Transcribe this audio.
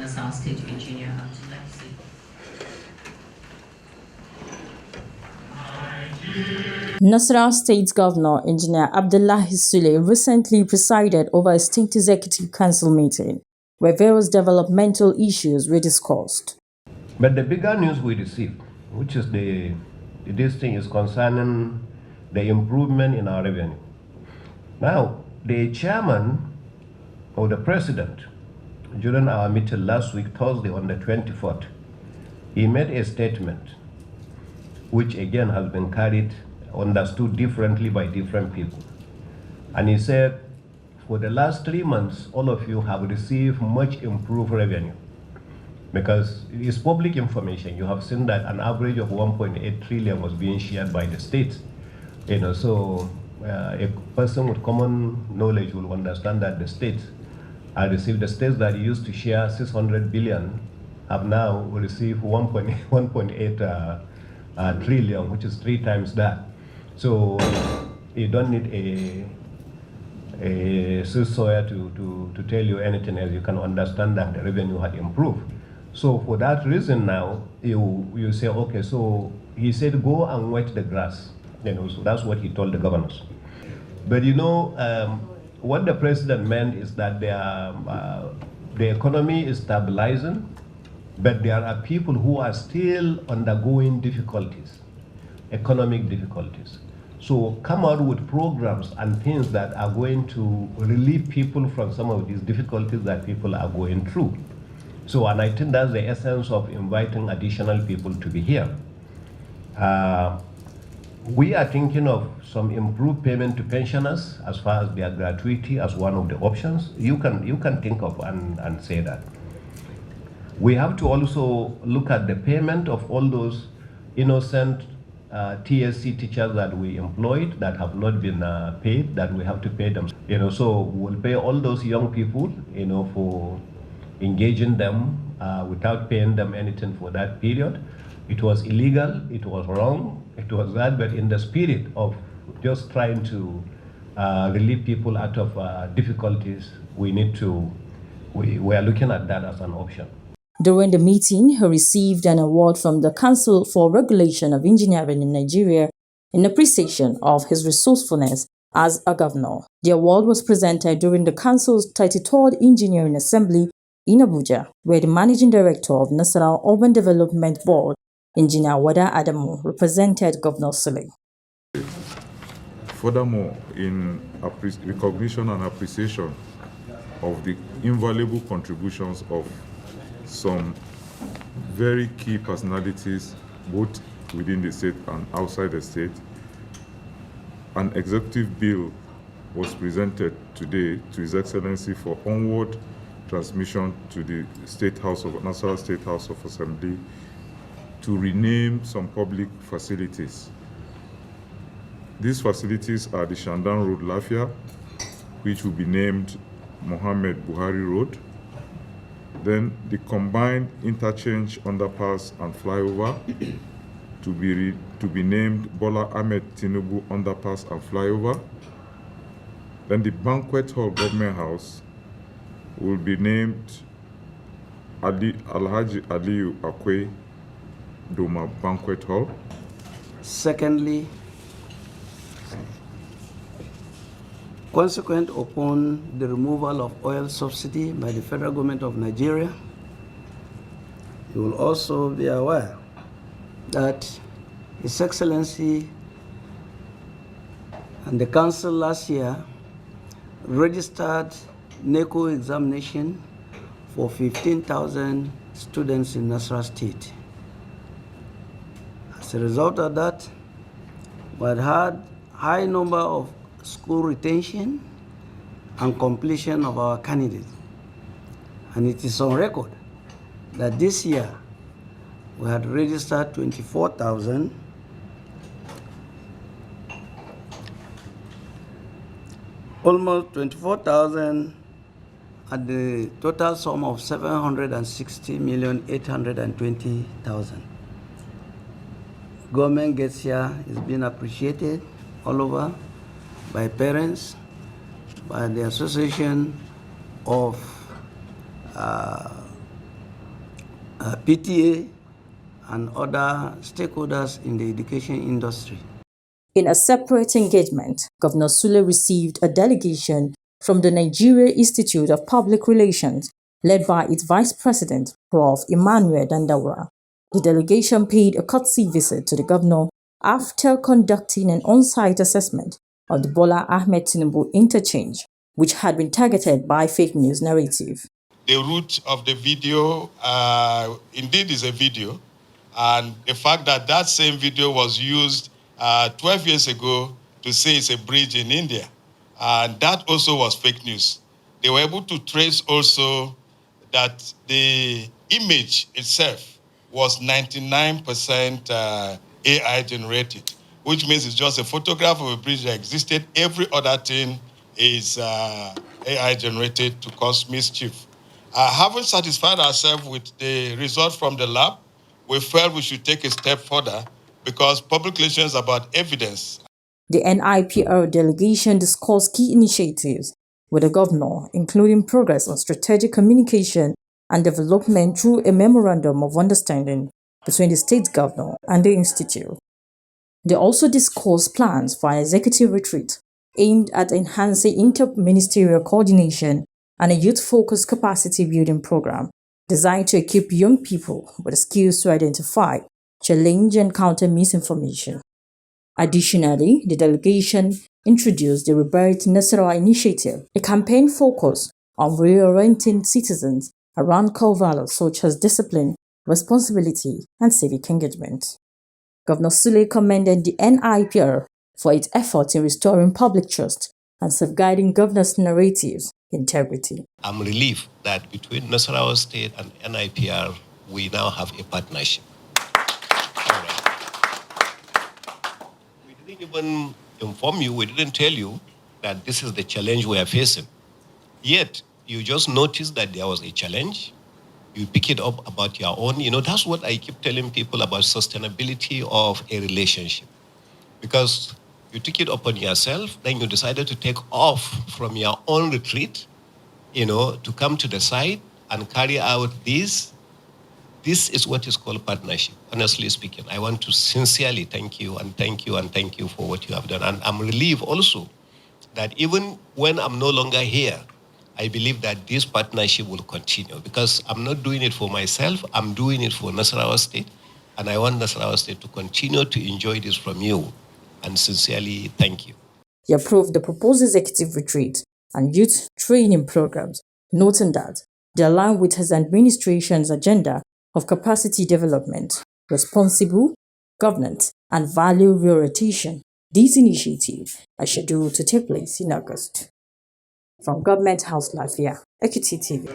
Nassau State Engineer Abdullahi Sule. Nasarawa State Governor Engineer Abdullahi Sule recently presided over a state executive council meeting where various developmental issues were discussed. But the bigger news we received, which is this thing is concerning the improvement in our revenue. Now, the chairman or the president, during our meeting last week, Thursday on the 24th, he made a statement which again has been understood differently by different people. And he said, for the last 3 months, all of you have received much improved revenue. Because it is public information. You have seen that an average of 1.8 trillion was being shared by the states. So a person with common knowledge will understand that the states that used to share 600 billion have now received 1.8 trillion, which is 3 times that. So you don't need a soothsayer to tell you anything else. You can understand that the revenue had improved. So for that reason now, you say, okay, so he said, go and wet the grass. So that's what he told the governors. But what the president meant is that the economy is stabilizing, but there are people who are still undergoing difficulties, economic difficulties. So come out with programs and things that are going to relieve people from some of these difficulties that people are going through. So, and I think that's the essence of inviting additional people to be here. We are thinking of some improved payment to pensioners as far as their gratuity as one of the options. You can think of and say that. We have to also look at the payment of all those innocent TSC teachers that we employed that have not been paid, that we have to pay them. So we'll pay all those young people, for engaging them without paying them anything for that period. It was illegal, it was wrong, it was that, but in the spirit of just trying to relieve people out of difficulties, we are looking at that as an option. During the meeting, he received an award from the Council for Regulation of Engineering in Nigeria in appreciation of his resourcefulness as a governor. The award was presented during the Council's 33rd Engineering Assembly in Abuja, where the Managing Director of Nasarawa Urban Development Board, Engineer Wada Adamu, represented Governor Sule. Furthermore, in recognition and appreciation of the invaluable contributions of some very key personalities, both within the state and outside the state, an executive bill was presented today to His Excellency for onward transmission to the Nassau State House of Assembly to rename some public facilities. These facilities are the Shandan Road, Lafia, which will be named Mohammed Buhari Road. Then the combined interchange, underpass, and flyover to be named Bola Ahmed Tinubu Underpass and Flyover. Then the banquet hall government house will be named Alhaji Aliyu Akwe Doma Banquet Hall. Secondly, consequent upon the removal of oil subsidy by the federal government of Nigeria, you will also be aware that His Excellency and the Council last year registered NECO examination for 15,000 students in Nasarawa State. As a result of that, we had high number of school retention and completion of our candidates. And it is on record that this year we had registered 24,000 almost 24,000 at the total sum of 760,820,000. Government gets here is being appreciated all over by parents, by the Association of PTA, and other stakeholders in the education industry. In a separate engagement, Governor Sule received a delegation from the Nigeria Institute of Public Relations, led by its Vice President, Prof. Emmanuel Dandaura. The delegation paid a courtesy visit to the governor after conducting an on-site assessment of the Bola Ahmed Tinubu interchange, which had been targeted by fake news narrative. The root of the video indeed is a video, and the fact that that same video was used 12 years ago to say it's a bridge in India, and that also was fake news. They were able to trace also that the image itself was 99% AI generated, which means it's just a photograph of a bridge that existed. Every other thing is AI generated to cause mischief. Having satisfied ourselves with the results from the lab, we felt we should take a step further because public relations about evidence. The NIPR delegation discussed key initiatives with the governor, including progress on strategic communication and development through a memorandum of understanding between the state governor and the institute. They also discussed plans for an executive retreat aimed at enhancing inter-ministerial coordination and a youth-focused capacity building program designed to equip young people with the skills to identify, challenge, and counter misinformation. Additionally, the delegation introduced the Rebirth Nasarawa Initiative, a campaign focused on reorienting citizens around core values such as discipline, responsibility, and civic engagement. Governor Sule commended the NIPR for its efforts in restoring public trust and safeguarding governance narratives' integrity. I'm relieved that between Nasarawa State and NIPR, we now have a partnership. We didn't even inform you, we didn't tell you that this is the challenge we are facing. Yet, you just noticed that there was a challenge. You pick it up about your own. That's what I keep telling people about sustainability of a relationship. Because you took it upon yourself, then you decided to take off from your own retreat, to come to the side and carry out this. This is what is called partnership. Honestly speaking, I want to sincerely thank you and thank you and thank you for what you have done. And I'm relieved also that even when I'm no longer here, I believe that this partnership will continue because I'm not doing it for myself, I'm doing it for Nasarawa State, and I want Nasarawa State to continue to enjoy this from you. And sincerely, thank you. He approved the proposed executive retreat and youth training programs, noting that they align with his administration's agenda of capacity development, responsible governance, and value reorientation. These initiatives are scheduled to take place in August. From Government House Lafia, Equity TV.